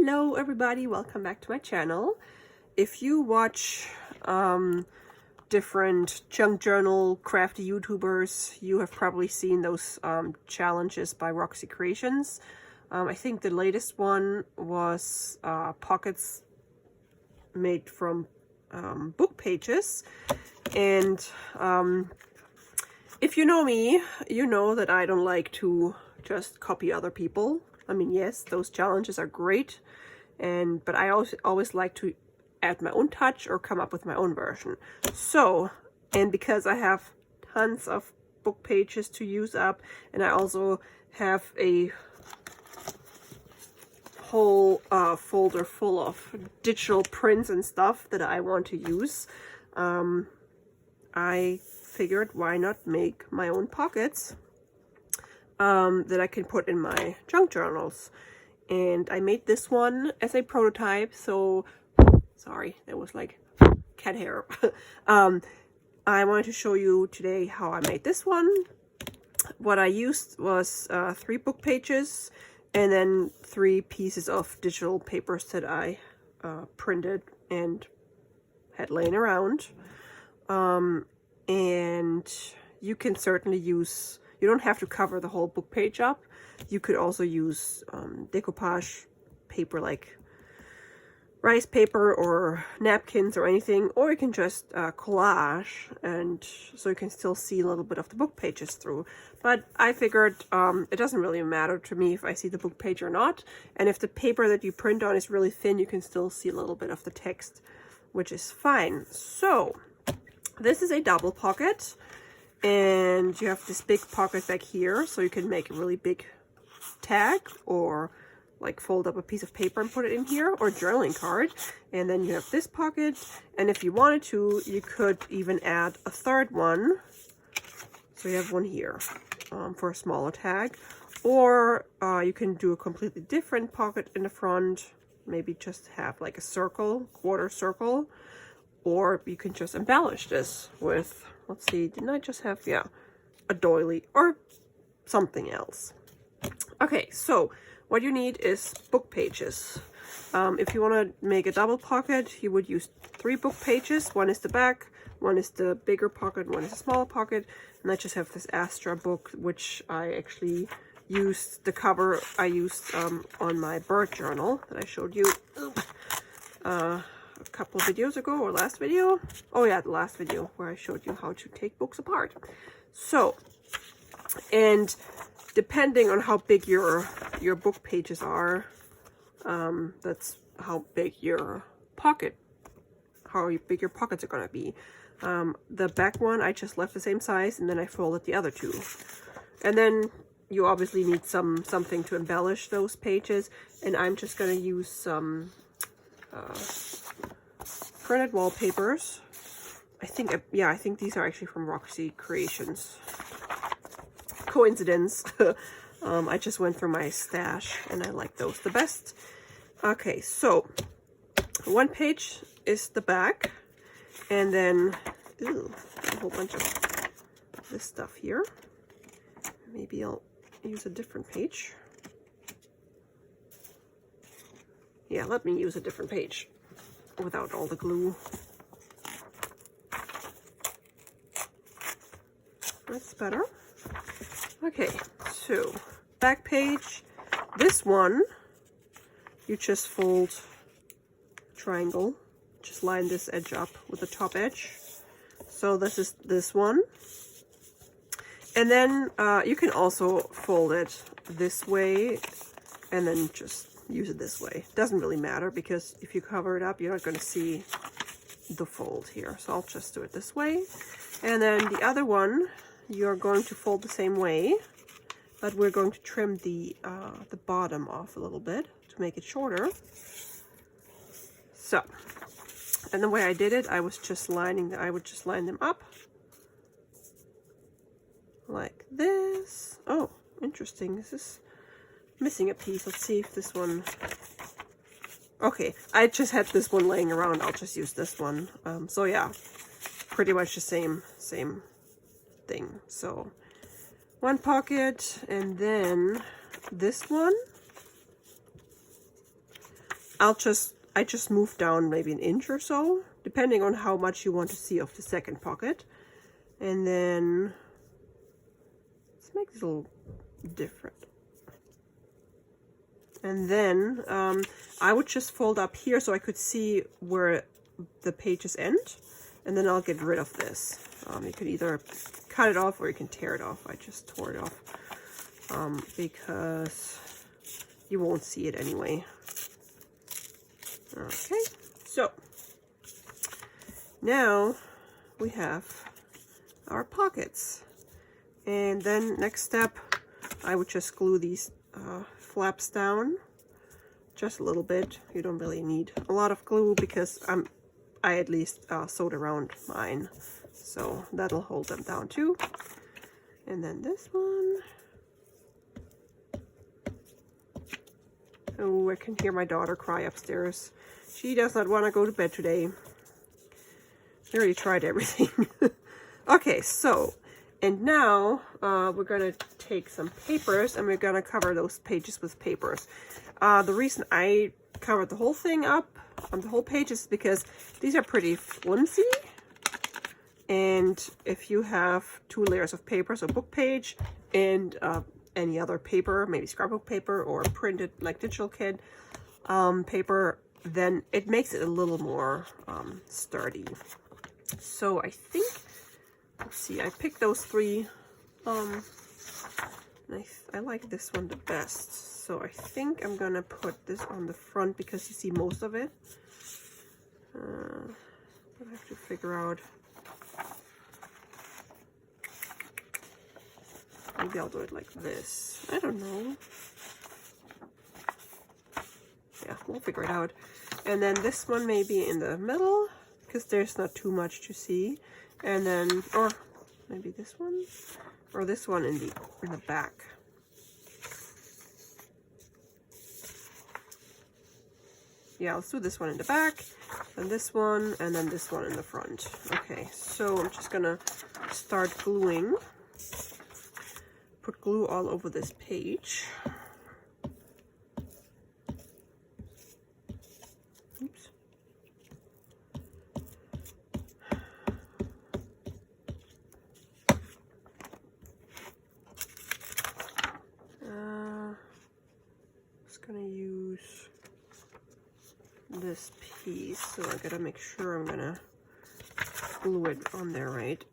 Hello everybody, welcome back to my channel. If you watch different junk journal crafty YouTubers, you have probably seen those challenges by Roxy Creations. I think the latest one was pockets made from book pages. And if you know me, you know that I don't like to just copy other people. I mean, yes, those challenges are great, but I always like to add my own touch or come up with my own version. So, and because I have tons of book pages to use up, and I also have a whole folder full of digital prints and stuff that I want to use, I figured why not make my own pockets that I can put in my junk journals. And I made this one as a prototype, so sorry, that was like cat hair. I wanted to show you today how I made this one. What I used was 3 book pages and then 3 pieces of digital papers that I printed and had laying around. And you can certainly use, you don't have to cover the whole book page up. You could also use decoupage paper like rice paper or napkins or anything, or you can just collage, and so you can still see a little bit of the book pages through. But I figured it doesn't really matter to me if I see the book page or not, and if the paper that you print on is really thin, you can still see a little bit of the text, which is fine. So this is a double pocket, and you have this big pocket back here, so you can make a really big tag, or like fold up a piece of paper and put it in here, or journaling card. And then you have this pocket, and if you wanted to, you could even add a third one. So you have one here for a smaller tag, or you can do a completely different pocket in the front, maybe just have like a circle, quarter circle, or you can just embellish this with, let's see, didn't I just have, yeah, a doily or something else. Okay, so what you need is book pages. If you want to make a double pocket, you would use 3 book pages. One is the back, one is the bigger pocket, one is a smaller pocket. And I just have this Astra book, which I actually used, the cover I used on my bird journal that I showed you a couple of videos ago, or last video. Oh yeah, the last video where I showed you how to take books apart. So, and depending on how big your book pages are, that's how big your pocket, how big your pockets are gonna be. The back one I just left the same size, and then I folded the other 2. And then you obviously need something to embellish those pages, and I'm just gonna use some printed wallpapers. I think these are actually from Roxy Creations. Coincidence. I just went through my stash and I like those the best. Okay, so one page is the back, and then a whole bunch of this stuff here. Maybe I'll use a different page. Yeah, let me use a different page without all the glue. That's better. Okay, so back page, this one, you just fold triangle, just line this edge up with the top edge. So this is this one. And then you can also fold it this way and then just use it this way. Doesn't really matter, because if you cover it up, you're not going to see the fold here. So I'll just do it this way. And then the other one, you're going to fold the same way, but we're going to trim the bottom off a little bit to make it shorter. So, and the way I did it, I would just line them up like this. Oh, interesting. This is missing a piece. Let's see if this one. Okay, I just had this one laying around. I'll just use this one. So yeah, pretty much the same thing. So one pocket, and then this one I just move down maybe an inch or so, depending on how much you want to see of the second pocket. And then let's make this a little different. And then I would just fold up here so I could see where the pages end. And then I'll get rid of this. You can either cut it off or you can tear it off. I just tore it off because you won't see it anyway. Okay, so now we have our pockets. And then next step, I would just glue these flaps down just a little bit. You don't really need a lot of glue because I at least sewed around mine, so that'll hold them down too. And then this one. Oh, I can hear my daughter cry upstairs. She does not want to go to bed today. I already tried everything. Okay, so, and now we're gonna take some papers and we're gonna cover those pages with papers. The reason I covered the whole thing up on the whole page is because these are pretty flimsy. And if you have 2 layers of paper, so book page and any other paper, maybe scrapbook paper or printed like digital kit paper, then it makes it a little more sturdy. So I think, let's see, I picked those 3. I like this one the best. So I think I'm gonna put this on the front because you see most of it. I have to figure out. Maybe I'll do it like this. I don't know. Yeah, we'll figure it out. And then this one may be in the middle because there's not too much to see. And then, or maybe this one, or this one in the back. Yeah, let's do this one in the back, and this one, and then this one in the front. Okay, so I'm just gonna start gluing. Put glue all over this page. Oops. Just gonna use this piece, so I gotta make sure I'm gonna glue it on there right.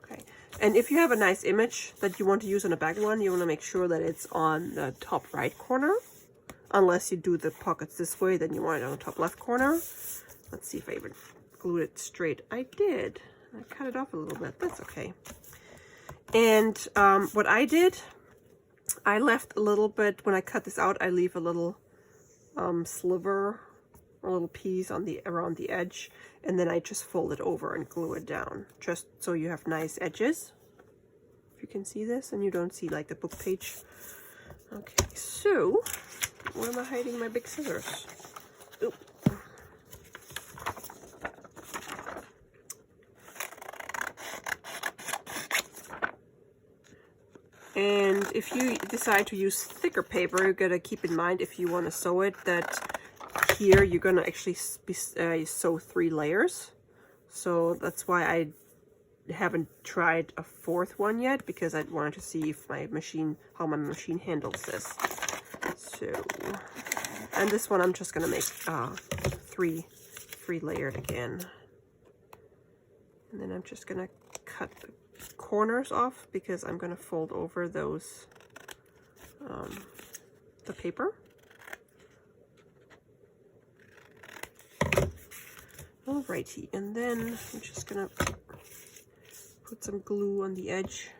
Okay, and if you have a nice image that you want to use on the back one, you want to make sure that it's on the top right corner. Unless you do the pockets this way, then you want it on the top left corner. Let's see if I even glued it straight. I did. I cut it off a little bit. That's okay. And what I did, I left a little bit, when I cut this out, I leave a little sliver, a little piece on around the edge, and then I just fold it over and glue it down, just so you have nice edges. If you can see this, and you don't see like the book page. Okay, so where am I hiding my big scissors? Oop. And if you decide to use thicker paper, you gotta keep in mind, if you want to sew it, that here you're gonna actually sew 3 layers. So that's why I haven't tried a 4th one yet, because I wanted to see if how my machine handles this. So, and this one I'm just gonna make 3 layered again. And then I'm just gonna cut the corners off because I'm going to fold over those the paper. Alrighty, and then I'm just gonna put some glue on the edge.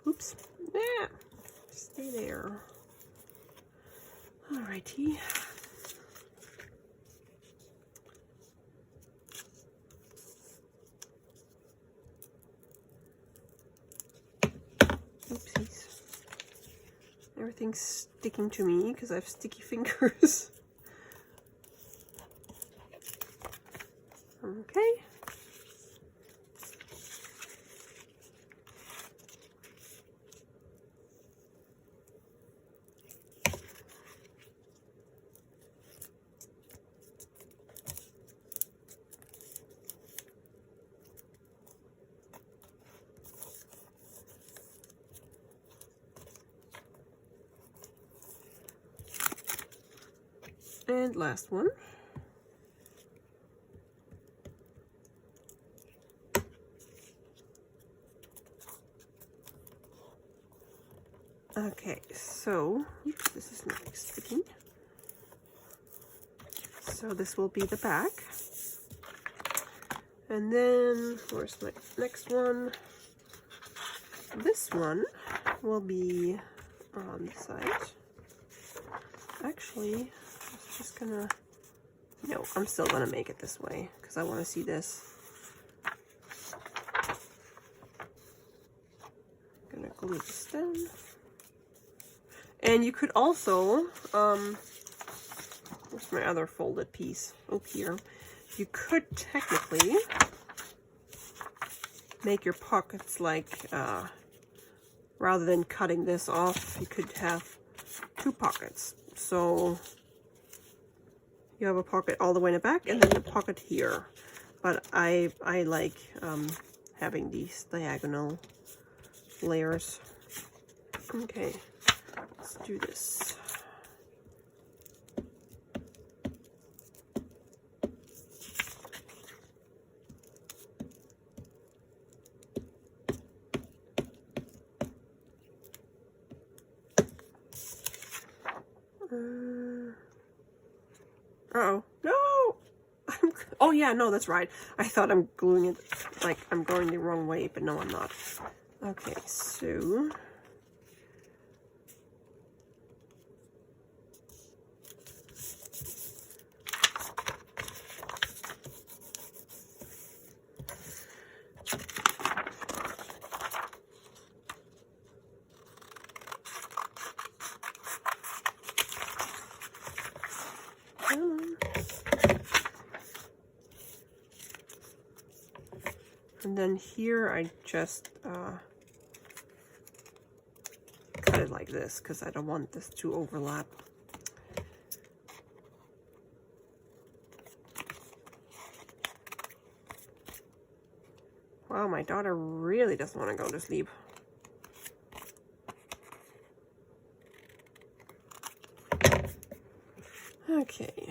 Oops. Yeah. Stay there. Alrighty. Oopsies. Everything's sticking to me because I have sticky fingers. Okay. And last one. Okay, so oops, this is not sticking. So this will be the back. And then where's my next one? This one will be on the side. Actually, I was just gonna, no, I'm still gonna make it this way because I want to see this. Gonna glue this down. And you could also, where's my other folded piece? Oh, here. You could technically make your pockets like, rather than cutting this off, you could have two pockets. So you have a pocket all the way in the back and then a pocket here. But I like having these diagonal layers. Okay, let's do this. Uh-oh. No! Oh yeah, no, that's right. I thought I'm gluing it like I'm going the wrong way, but no, I'm not. Okay, so and then here I just cut it like this because I don't want this to overlap. Wow, my daughter really doesn't want to go to sleep. Okay.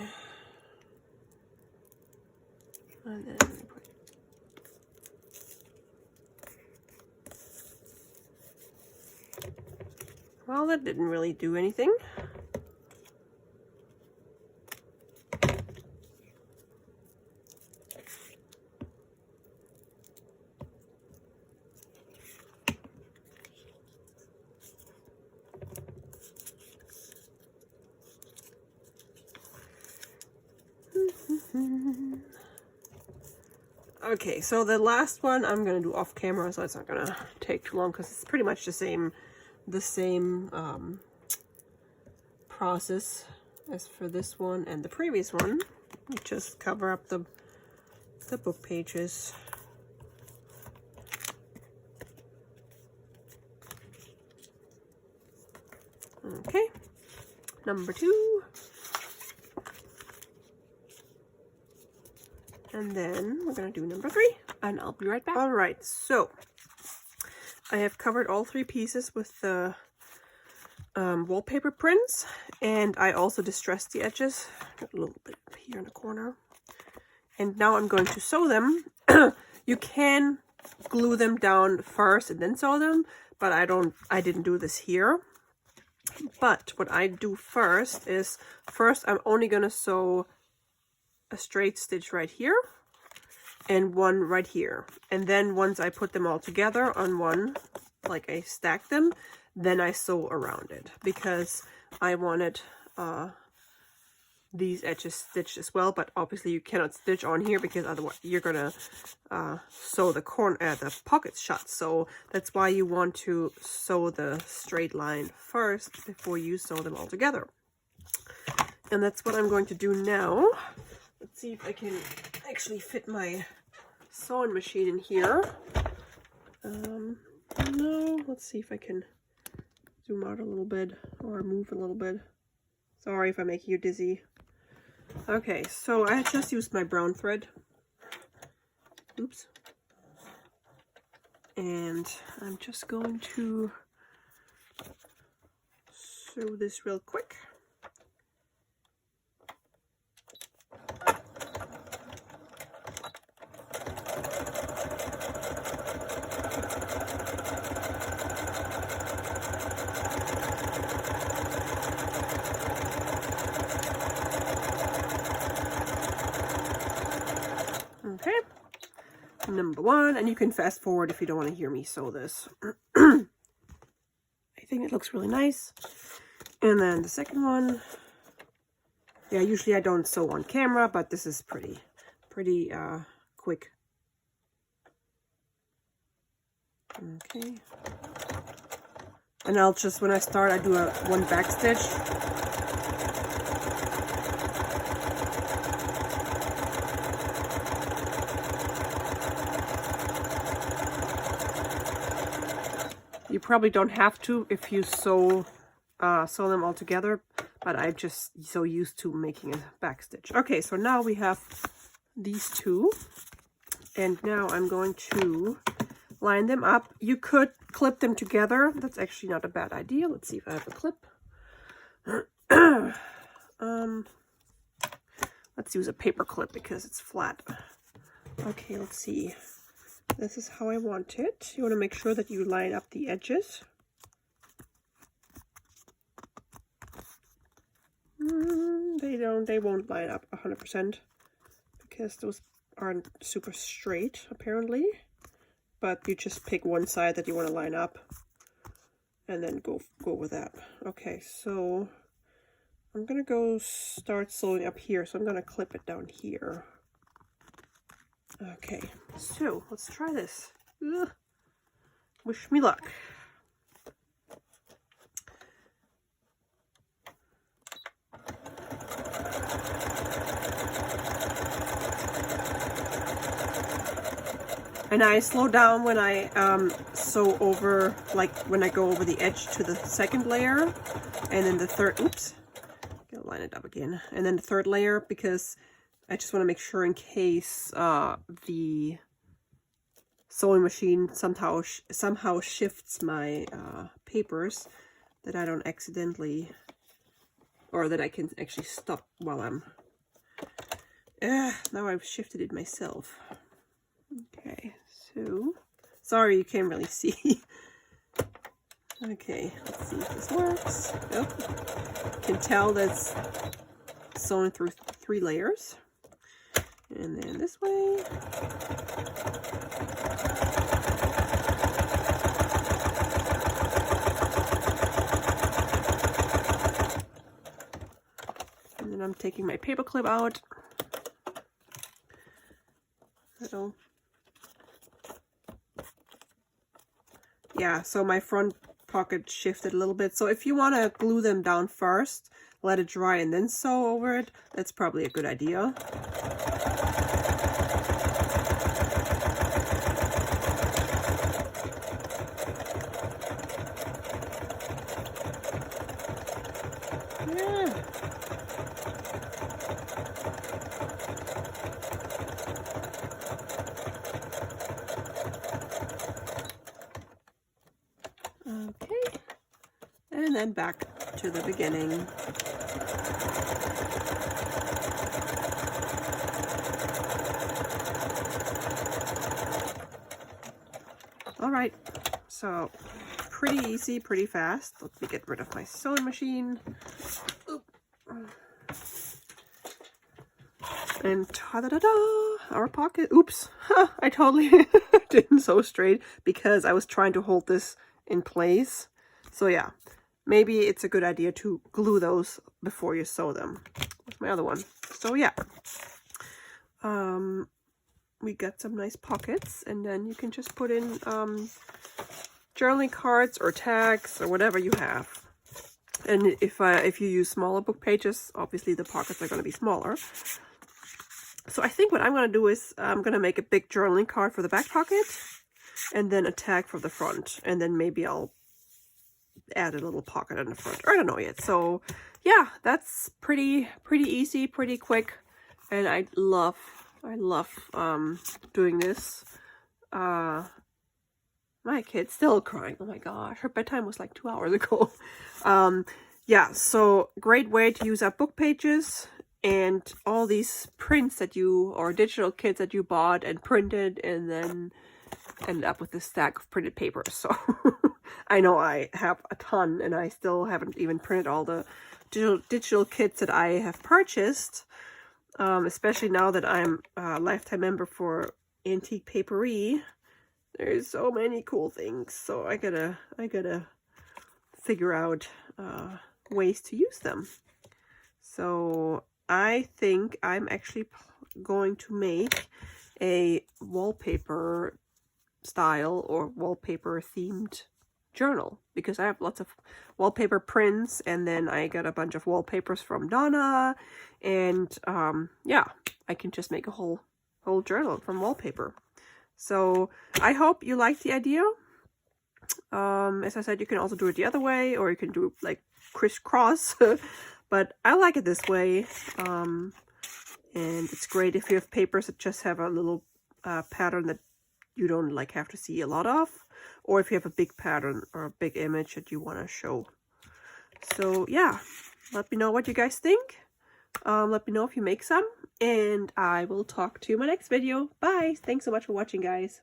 And then put well, that didn't really do anything. Okay, so the last one I'm gonna do off camera, so it's not gonna take too long because it's pretty much the same process as for this one and the previous one. You just cover up the book pages. Okay, number 2. And then we're gonna do number 3, and I'll be right back. All right, so I have covered all 3 pieces with the wallpaper prints, and I also distressed the edges. Got a little bit here in the corner. And now I'm going to sew them. You can glue them down first and then sew them, but I didn't do this here. But what I do first is, I'm only gonna sew a straight stitch right here and one right here, and then once I put them all together on one, like I stack them, then I sew around it because I wanted these edges stitched as well, but obviously you cannot stitch on here because otherwise you're gonna sew the pockets shut. So that's why you want to sew the straight line first before you sew them all together. And that's what I'm going to do now. Let's see if I can actually fit my sewing machine in here. No, let's see if I can zoom out a little bit or move a little bit. Sorry if I'm making you dizzy. Okay, so I just used my brown thread. Oops. And I'm just going to sew this real quick. Okay, number one, and you can fast forward if you don't want to hear me sew this. I think it looks really nice. And then the second one, yeah, usually I don't sew on camera, but this is pretty quick. Okay, and I'll just, when I start, I do one back stitch. You probably don't have to if you sew them all together, but I'm just so used to making a back stitch. Okay, so now we have these two, and now I'm going to line them up. You could clip them together. That's actually not a bad idea. Let's see if I have a clip. Let's use a paper clip because it's flat. Okay, let's see. This is how I want it. You want to make sure that you line up the edges. They won't line up 100% because those aren't super straight apparently. But you just pick one side that you want to line up and then go with that. Okay, so I'm gonna go start sewing up here. So I'm gonna clip it down here. Okay, so let's try this. Ugh. Wish me luck. And I slow down when I sew over, like when I go over the edge to the second layer, and then the third, oops, gotta line it up again, and then the third layer, because I just want to make sure in case the sewing machine somehow shifts my papers, that I don't accidentally, or that I can actually stop while I'm, now I've shifted it myself. Okay, so, sorry you can't really see. Okay, let's see if this works. Oh, you can tell that's sewn through 3 layers. And then this way. And then I'm taking my paper clip out. So, yeah, so my front pocket shifted a little bit. So if you want to glue them down first, let it dry and then sew over it, that's probably a good idea. Yeah. Okay, and then back to the beginning. All right, so pretty easy, pretty fast. Let me get rid of my sewing machine. Oop. And ta-da-da-da, our pocket. Oops, I totally didn't sew straight because I was trying to hold this in place. So yeah, maybe it's a good idea to glue those before you sew them. That's my other one. So yeah, we got some nice pockets, and then you can just put in journaling cards or tags or whatever you have. And if you use smaller book pages, obviously the pockets are going to be smaller. So I think what I'm going to do is I'm going to make a big journaling card for the back pocket, and then a tag for the front, and then maybe I'll add a little pocket in the front, or I don't know yet. So yeah, that's pretty easy, pretty quick, and I love doing this. My kid's still crying. Oh my gosh, her bedtime was like 2 hours ago. Yeah, so great way to use up book pages and all these prints that you, or digital kits that you bought and printed, and then end up with this stack of printed papers. So I know I have a ton, and I still haven't even printed all the digital kits that I have purchased, especially now that I'm a lifetime member for Antique Paperie. There's so many cool things, so I gotta figure out ways to use them. So I think I'm actually going to make a wallpaper style or wallpaper themed journal, because I have lots of wallpaper prints, and then I got a bunch of wallpapers from Donna, and yeah, I can just make a whole journal from wallpaper. So I hope you like the idea. As I said, you can also do it the other way, or you can do it like crisscross, but I like it this way. And it's great if you have papers that just have a little pattern that you don't like have to see a lot of, or if you have a big pattern or a big image that you want to show. So yeah, let me know what you guys think. Let me know if you make some, and I will talk to you in my next video. Bye! Thanks so much for watching, guys.